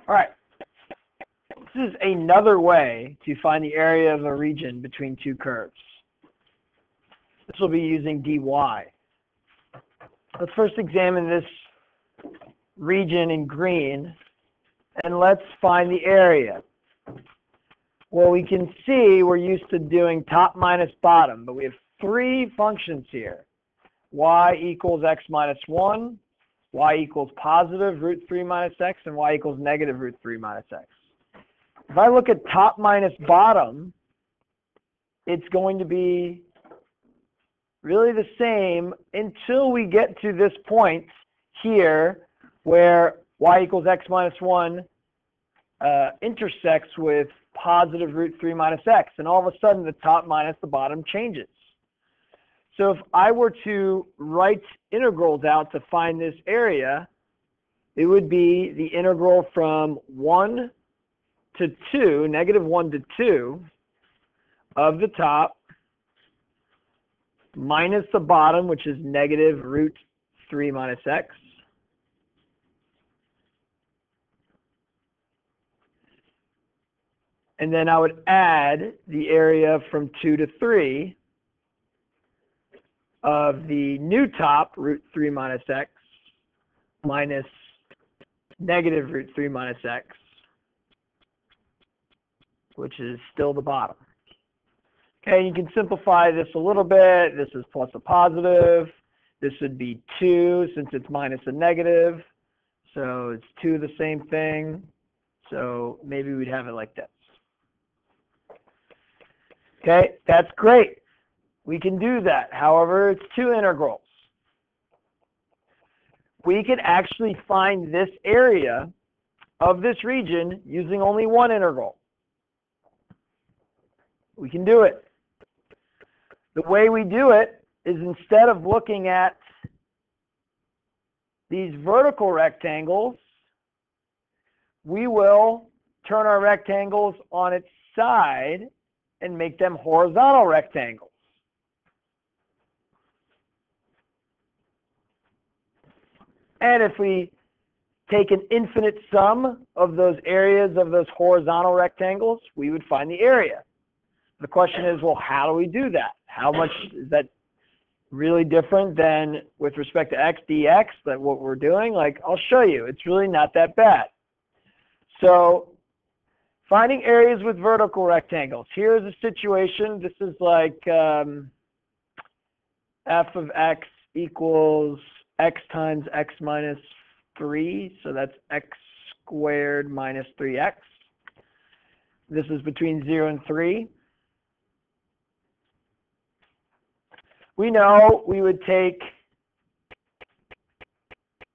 All right. This is another way to find the area of a region between two curves. This will be using dy. Let's first examine this region in green, and let's find the area. Well, we can see we're used to doing top minus bottom, but we have three functions here. Y equals x minus 1, y equals positive root 3 minus x, and y equals negative root 3 minus x. If I look at top minus bottom, it's going to be really the same until we get to this point here where y equals x minus 1 intersects with positive root 3 minus x, and all of a sudden the top minus the bottom changes. So if I were to write integrals out to find this area, it would be the integral from 1 to 2, negative 1 to 2 of the top minus the bottom, which is negative root 3 minus x, and then I would add the area from 2 to 3 of the new top, root 3 minus x, minus negative root 3 minus x, which is still the bottom. Okay, you can simplify this a little bit. This is plus a positive. This would be 2 since it's minus a negative. So it's 2 the same thing. So maybe we'd have it like this. Okay, that's great. We can do that. However, it's two integrals. We could actually find this area of this region using only one integral. We can do it. The way we do it is instead of looking at these vertical rectangles, we will turn our rectangles on its side and make them horizontal rectangles. And if we take an infinite sum of those areas of those horizontal rectangles, we would find the area. The question is, well, how do we do that? How much is that really different than with respect to x dx, that what we're doing? Like, I'll show you. It's really not that bad. So finding areas with vertical rectangles. Here's a situation. This is like f of x equals x times x minus 3. So that's x squared minus 3x. This is between 0 and 3. We know we would take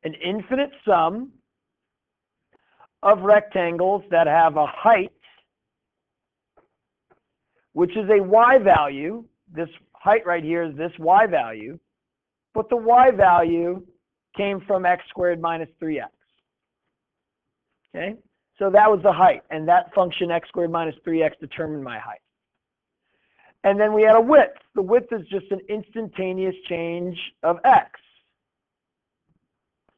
an infinite sum of rectangles that have a height, which is a y value. This height right here is this y value, but the y value came from x squared minus 3x. Okay, so that was the height, and that function x squared minus 3x determined my height. And then we had a width. The width is just an instantaneous change of x,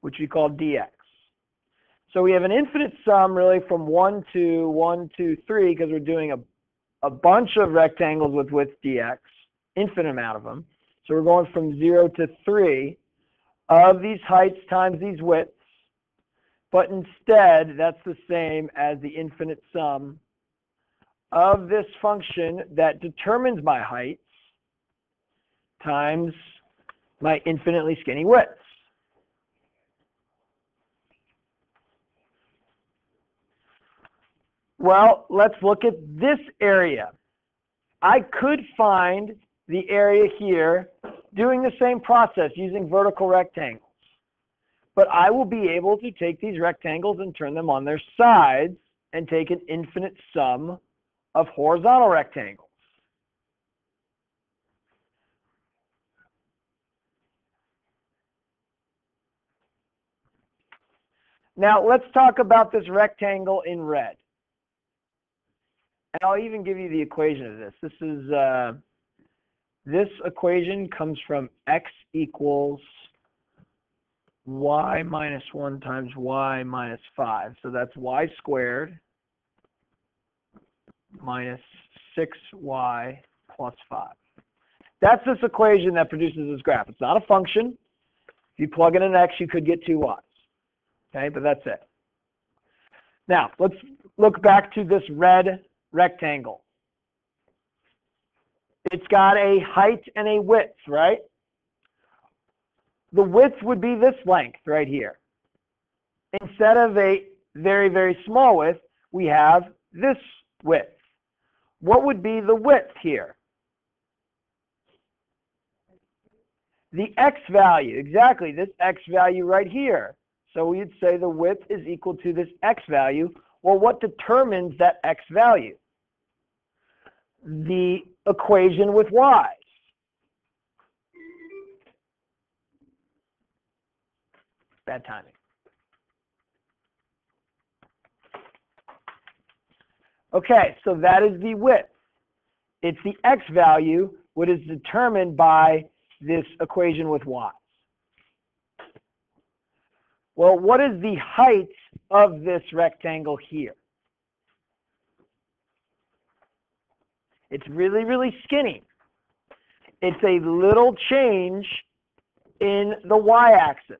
which we call dx. So we have an infinite sum really from 1 to 1, 2, 3, because we're doing a bunch of rectangles with width dx, infinite amount of them. So we're going from 0 to 3 of these heights times these widths. But instead, that's the same as the infinite sum of this function that determines my heights times my infinitely skinny widths. Well, let's look at this area. I could find the area here doing the same process using vertical rectangles. But I will be able to take these rectangles and turn them on their sides and take an infinite sum of horizontal rectangles. Now let's talk about this rectangle in red. And I'll even give you the equation of this. This is this equation comes from x equals y minus 1 times y minus 5. So that's y squared minus 6y plus 5. That's this equation that produces this graph. It's not a function. If you plug in an x, you could get 2 y's. Okay, but that's it. Now, let's look back to this red rectangle. It's got a height and a width, right? The width would be this length right here. Instead of a very, very small width, we have this width. What would be the width here? The x value, exactly, this x value right here. So we'd say the width is equal to this x value. Well, what determines that x value? The equation with y. Bad timing. Okay, so that is the width. It's the x value, what is determined by this equation with y. Well, what is the height of this rectangle here? It's really, really skinny. It's a little change in the y-axis.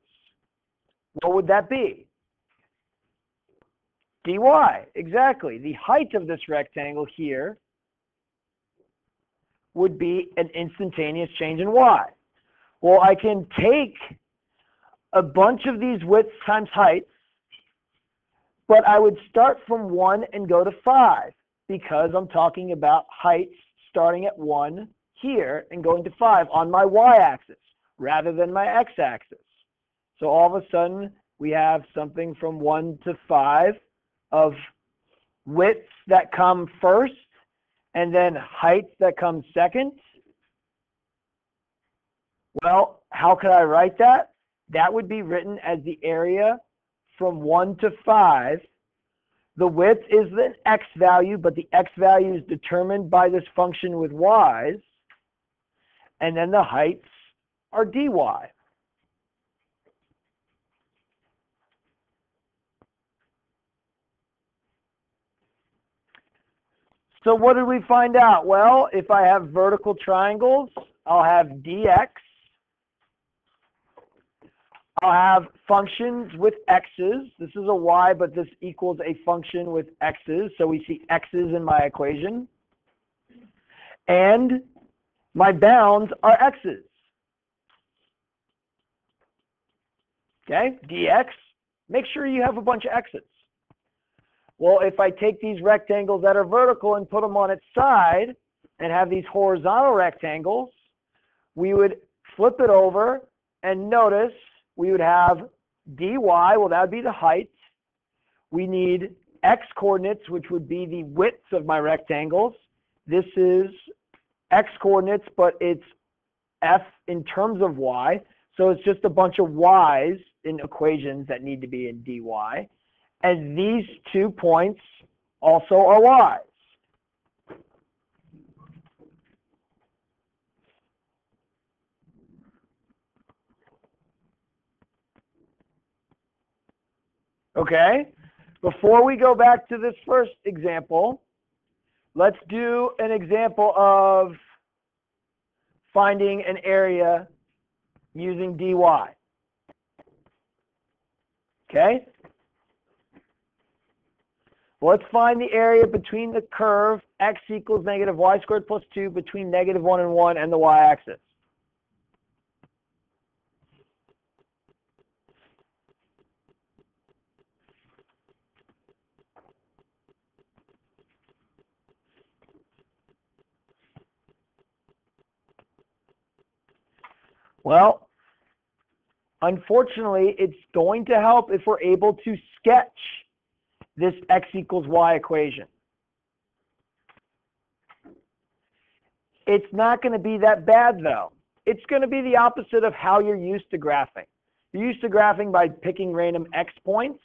What would that be? dy, exactly. The height of this rectangle here would be an instantaneous change in y. Well, I can take a bunch of these widths times heights, but I would start from 1 and go to 5 because I'm talking about heights starting at 1 here and going to 5 on my y-axis rather than my x-axis. So all of a sudden, we have something from 1 to 5 of widths that come first and then heights that come second. Well, how could I write that? That would be written as the area from 1 to 5. The width is the x value, but the x value is determined by this function with y's. And then the heights are dy. So what did we find out? Well, if I have vertical triangles, I'll have dx. I'll have functions with x's. This is a y, but this equals a function with x's. So we see x's in my equation. And my bounds are x's. Okay, dx. Make sure you have a bunch of x's. Well, if I take these rectangles that are vertical and put them on its side and have these horizontal rectangles, we would flip it over and notice we would have dy, well, that would be the height. We need x coordinates, which would be the widths of my rectangles. This is x coordinates, but it's f in terms of y. So it's just a bunch of y's in equations that need to be in dy. And these 2 points also are y's. Okay, before we go back to this first example, let's do an example of finding an area using dy. Okay? Let's find the area between the curve x equals negative y squared plus 2 between negative 1 and 1 and the y-axis. Well, unfortunately, it's going to help if we're able to sketch this x equals y equation. It's not going to be that bad, though. It's going to be the opposite of how you're used to graphing. You're used to graphing by picking random x points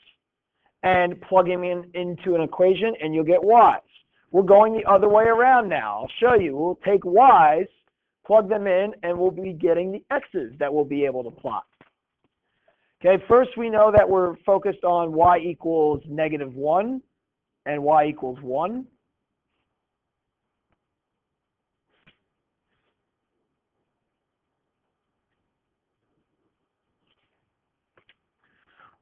and plugging them into an equation, and you'll get y's. We're going the other way around now. I'll show you. We'll take y's, plug them in, and we'll be getting the x's that we'll be able to plot. Okay, first we know that we're focused on y equals -1 and y equals 1.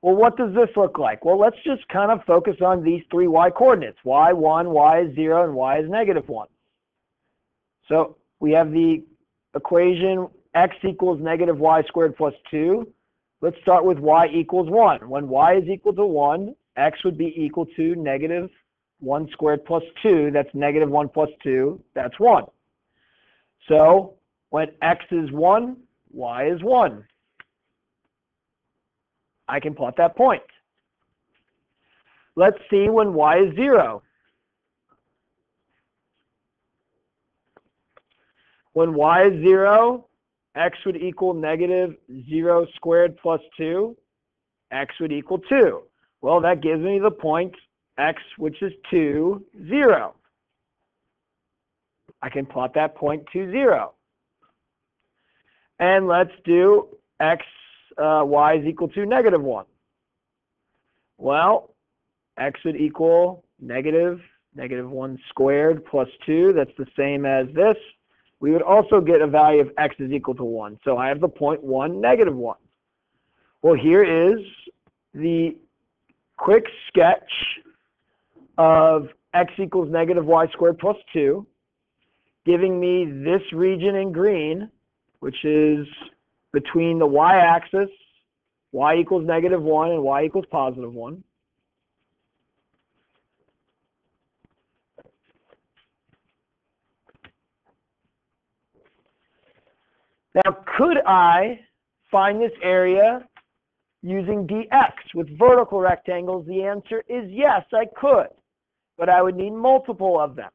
Well, what does this look like? Well, let's just kind of focus on these three y coordinates. Y1, y is 0, and y is -1. So we have the equation x equals -y squared plus 2. Let's start with y equals 1. When y is equal to 1, x would be equal to -1 squared plus 2. That's -1 plus 2. That's 1. So when x is 1, y is 1. I can plot that point. Let's see when y is 0. When y is 0, x would equal -0 squared plus 2. X would equal 2. Well, that gives me the point x, which is 2, 0. I can plot that point 2, 0. And let's do x, y is equal to -1. Well, x would equal -1 squared plus 2. That's the same as this. We would also get a value of x is equal to 1. So I have the point 1, -1. Well, here is the quick sketch of x equals -y squared plus 2, giving me this region in green, which is between the y-axis, y equals -1 and y equals +1. Now, could I find this area using dx with vertical rectangles? The answer is yes, I could, but I would need multiple of them.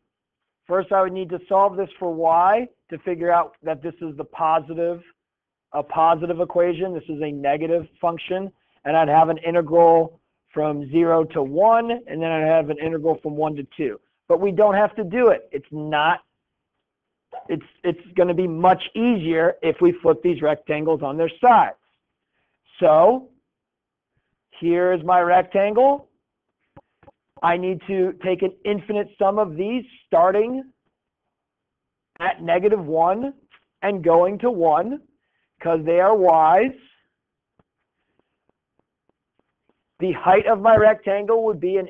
First, I would need to solve this for y to figure out that this is a positive equation. This is a negative function, and I'd have an integral from 0 to 1, and then I'd have an integral from 1 to 2. But we don't have to do it. It's going to be much easier if we flip these rectangles on their sides. So here's my rectangle. I need to take an infinite sum of these starting at -1 and going to 1 because they are y's. The height of my rectangle would be an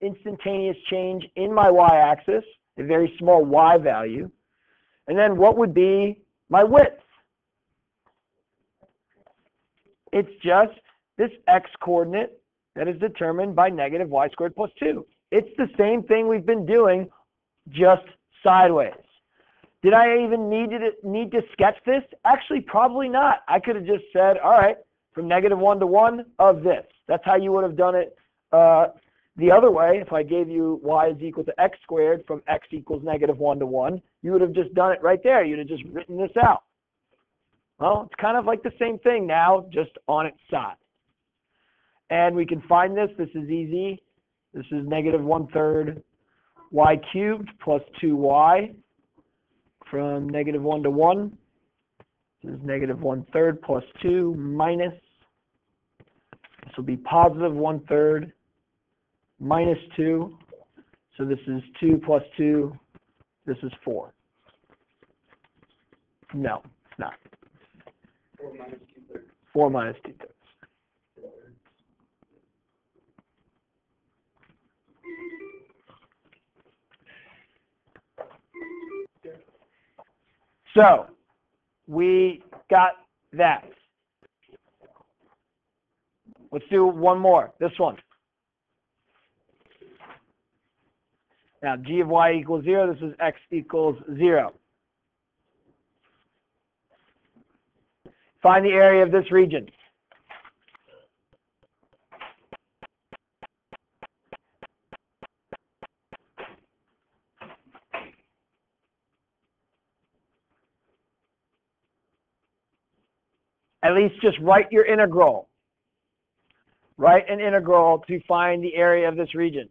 instantaneous change in my y-axis, a very small y value. And then what would be my width? It's just this x coordinate that is determined by -y squared plus 2. It's the same thing we've been doing, just sideways. Did I even need to sketch this? Actually, probably not. I could have just said, all right, from -1 to 1 of this. That's how you would have done it the other way. If I gave you y is equal to x squared from x equals -1 to 1, you would have just done it right there. You'd have just written this out. Well, it's kind of like the same thing now, just on its side. And we can find this. This is easy. This is -1/3 y cubed plus 2y from -1 to 1. This is -1/3 plus 2 minus. This will be +1/3 minus 2. So this is 2 plus 2. This is 4. No, it's not. 4 minus 2/3. 4 minus 2/3. So we got that. Let's do one more. This one. Now g of y equals 0. This is x equals 0. Find the area of this region. At least just write your integral. Write an integral to find the area of this region.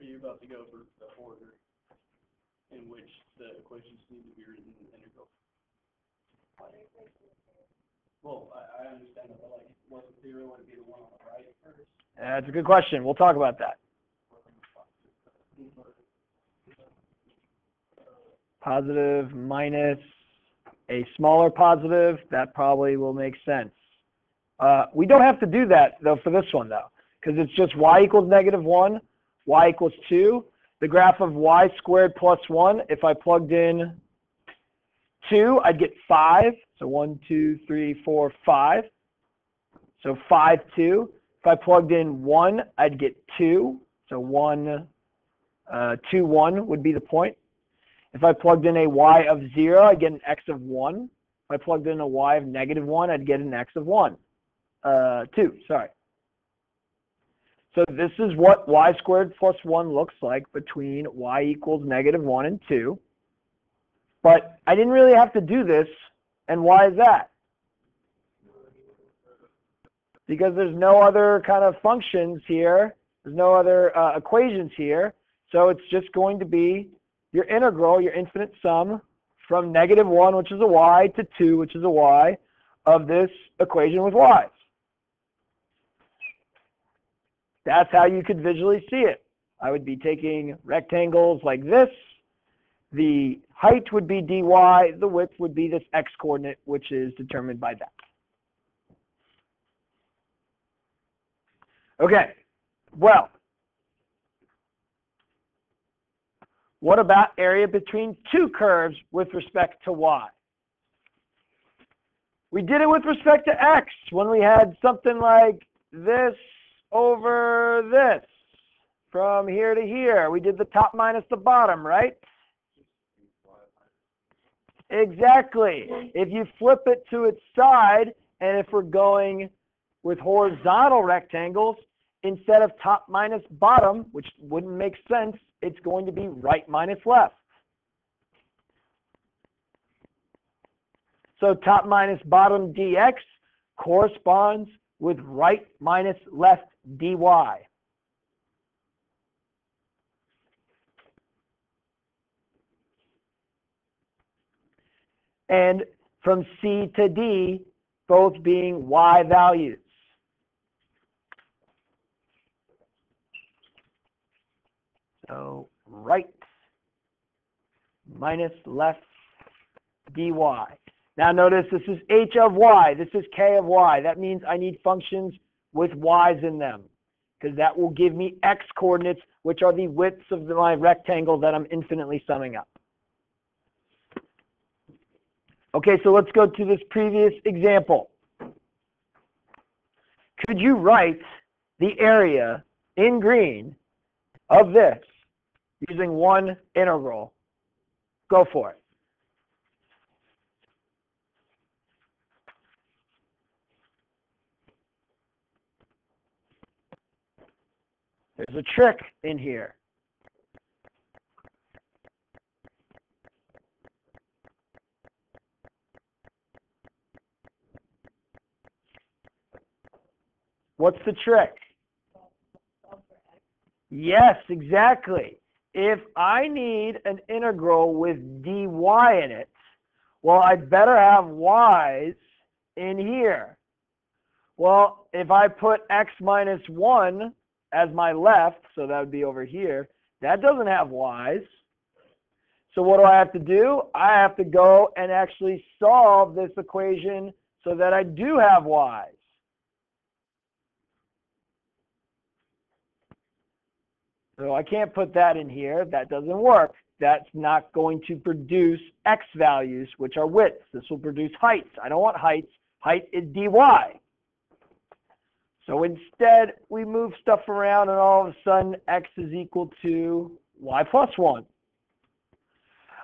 you're about to go for the order in which the equations need to be written in the integral. Well, I understand that, but like, wasn't 0 would be the one on the right first? That's a good question. We'll talk about that. Positive minus a smaller positive, that probably will make sense. We don't have to do that, though, for this one, though, because it's just y equals -1, y equals 2. The graph of y squared plus 1, if I plugged in 2, I'd get 5. So 1, 2, 3, 4, 5. So 5, 2. If I plugged in 1, I'd get 2. So 1, 2, 1 would be the point. If I plugged in a y of 0, I'd get an x of 1. If I plugged in a y of -1, I'd get an x of 2, sorry. So this is what y squared plus 1 looks like between y equals -1 and 2. But I didn't really have to do this, and why is that? Because there's no other kind of functions here. There's no other equations here. So it's just going to be your integral, your infinite sum, from -1, which is a y, to 2, which is a y, of this equation with y's. That's how you could visually see it. I would be taking rectangles like this. The height would be dy. The width would be this x-coordinate, which is determined by that. Okay, well, what about area between two curves with respect to y? We did it with respect to x when we had something like this over this from here to here. We did the top minus the bottom, right? Exactly. If you flip it to its side, and if we're going with horizontal rectangles, instead of top minus bottom, which wouldn't make sense, it's going to be right minus left. So top minus bottom dx corresponds with right minus left dy. And from C to D, both being y values. So right minus left dy. Now notice this is h of y, this is k of y. That means I need functions with y's in them, because that will give me x coordinates, which are the widths of my rectangle that I'm infinitely summing up. Okay, so let's go to this previous example. Could you write the area in green of this using one integral? Go for it. There's a trick in here. What's the trick? Yes, exactly. If I need an integral with dy in it, well, I'd better have y's in here. Well, if I put x minus 1 as my left, so that would be over here, that doesn't have y's. So what do I have to do? I have to go and actually solve this equation so that I do have y's. So I can't put that in here. That doesn't work. That's not going to produce x values, which are widths. This will produce heights. I don't want heights. Height is dy. So instead, we move stuff around, and all of a sudden, x is equal to y plus 1.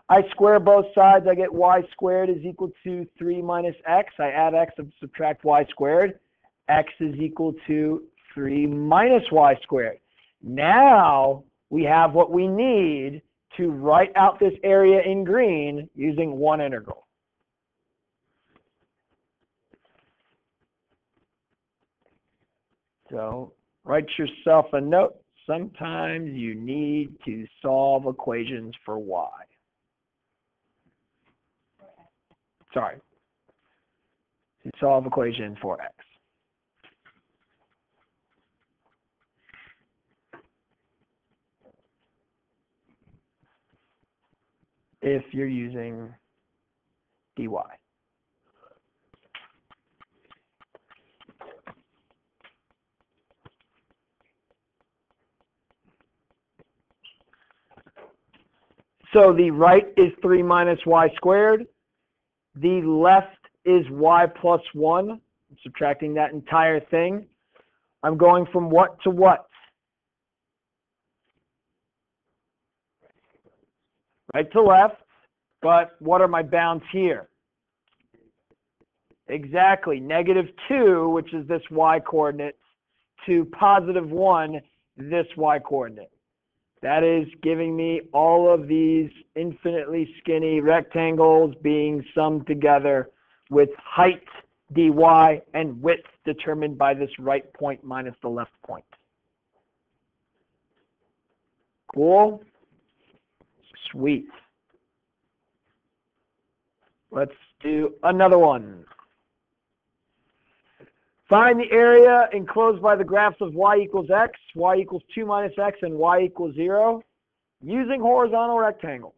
I square both sides. I get y squared is equal to 3 minus x. I add x and subtract y squared. X is equal to 3 minus y squared. Now we have what we need to write out this area in green using one integral. So write yourself a note sometimes you need to solve equations for y. Sorry. To solve equations for x. If you're using dy. So the right is 3 minus y squared. The left is y plus 1. I'm subtracting that entire thing. I'm going from what to what? Right to left. But what are my bounds here? Exactly. -2, which is this y coordinate, to +1, this y coordinate. That is giving me all of these infinitely skinny rectangles being summed together with height dy and width determined by this right point minus the left point. Cool? Sweet. Let's do another one. Find the area enclosed by the graphs of y equals x, y equals 2 minus x, and y equals 0 using horizontal rectangles.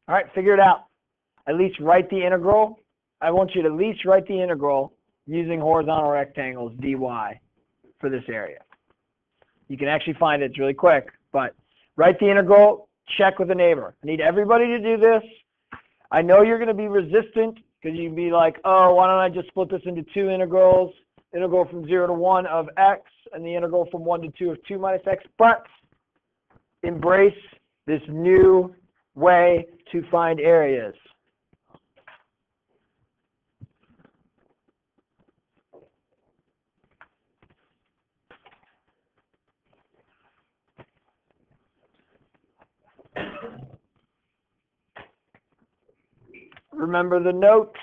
All right, figure it out. At least write the integral. I want you to at least write the integral using horizontal rectangles dy for this area. You can actually find it. It's really quick, but write the integral, check with a neighbor. I need everybody to do this. I know you're going to be resistant because you'd be like, oh, why don't I just split this into two integrals? Integral from 0 to 1 of x and the integral from 1 to 2 of 2 minus x. But embrace this new way to find areas. Remember the note?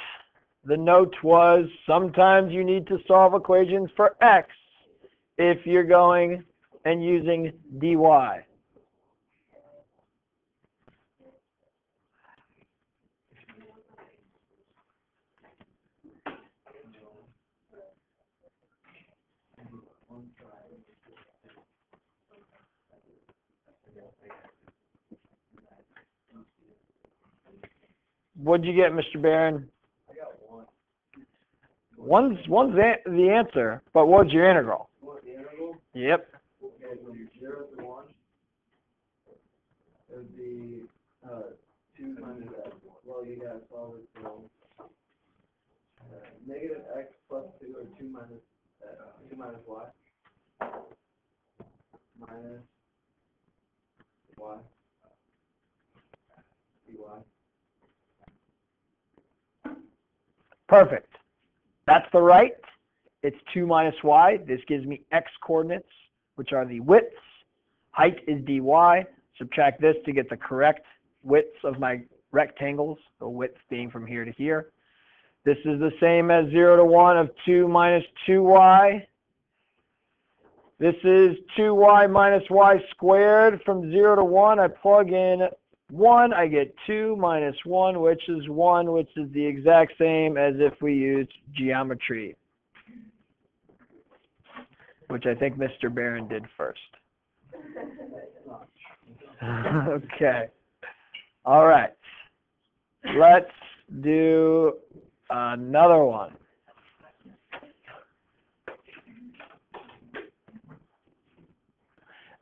The note was sometimes you need to solve equations for x if you're going and using dy. What'd you get, Mr. Barron? I got one. One's the answer, but what's your integral? What, the integral? Yep. Okay, when you're 0 to 1, it would be 2 minus x. Well, you gotta solve it for negative x plus 2 or 2 minus y. Minus y. dy. Perfect. That's the right. It's 2 minus y. This gives me x coordinates, which are the widths. Height is dy. Subtract this to get the correct widths of my rectangles, the width being from here to here. This is the same as 0 to 1 of 2 minus 2y. This is 2y minus y squared. From 0 to 1, I plug in 1. I get 2 minus 1, which is 1, which is the exact same as if we used geometry, which I think Mr. Barron did first. Okay. All right. Let's do another one.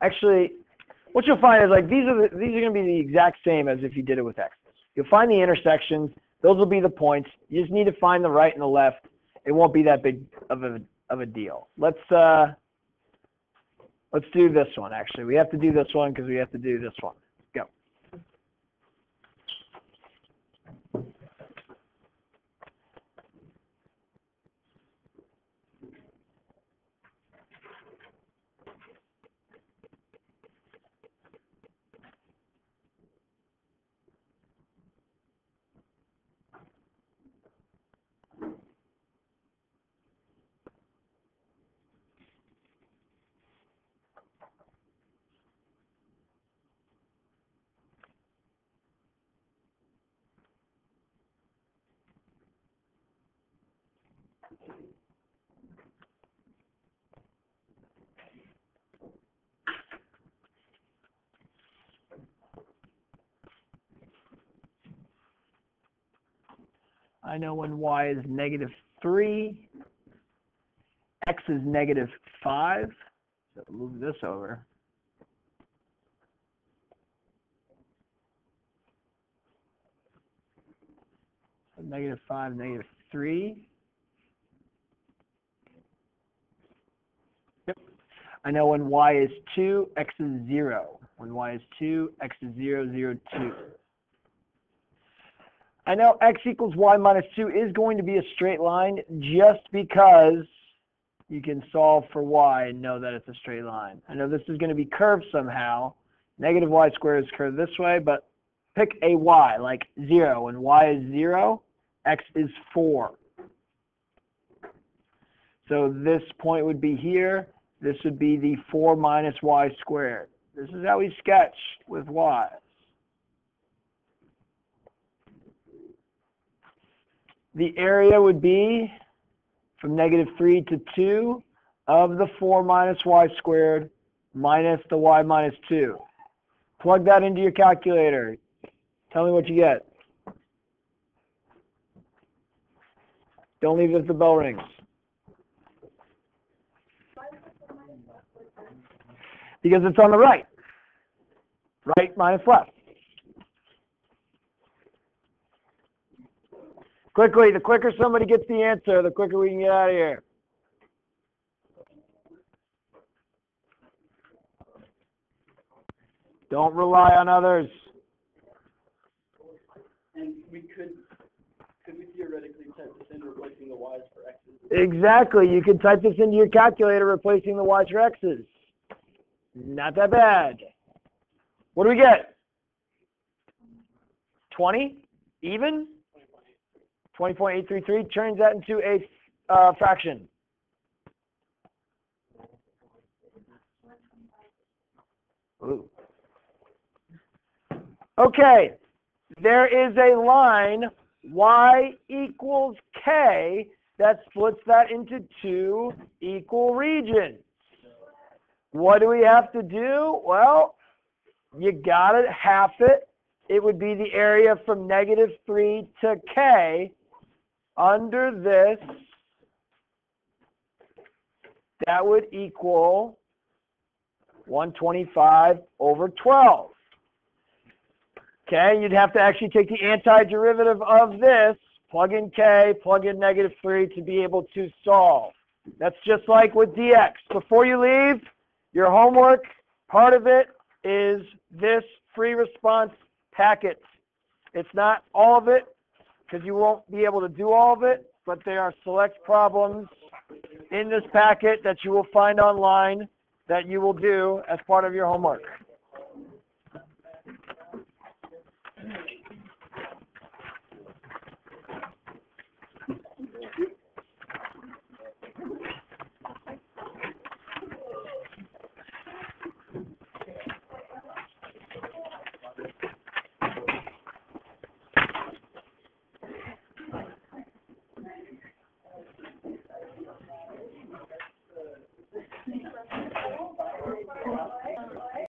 Actually, what you'll find is like these are going to be the exact same as if you did it with x's. You'll find the intersections; those will be the points. You just need to find the right and the left. It won't be that big of a deal. Let's do this one. Actually, we have to do this one because we have to do this one. Go. I know when y is -3, x is -5. So move this over. So -5, -3. Yep. I know when y is 2, x is 0. When y is 2, x is 0, 0, 2. I know x equals y minus 2 is going to be a straight line just because you can solve for y and know that it's a straight line. I know this is going to be curved somehow. Negative y squared is curved this way, but pick a y, like 0. When y is 0, x is 4. So this point would be here. This would be the 4 minus y squared. This is how we sketch with y. The area would be from -3 to 2 of the 4 minus y squared minus the y minus 2. Plug that into your calculator. Tell me what you get. Don't leave it if the bell rings. Because it's on the right. Right minus left. Quickly, the quicker somebody gets the answer, the quicker we can get out of here. Don't rely on others. And we could we theoretically type this in replacing the y's for x's? Exactly. You can type this into your calculator replacing the y's for x's. Not that bad. What do we get? 20? Even? 20.833 turns that into a fraction. Ooh. Okay, there is a line y equals k that splits that into 2 equal regions. What do we have to do? Well, you got to half it. It would be the area from -3 to k. Under this, that would equal 125 over 12. Okay, you'd have to actually take the antiderivative of this, plug in k, plug in -3 to be able to solve. That's just like with dx. Before you leave, your homework, part of it is this free response packet. It's not all of it, because you won't be able to do all of it, but they are select problems in this packet that you will find online that you will do as part of your homework.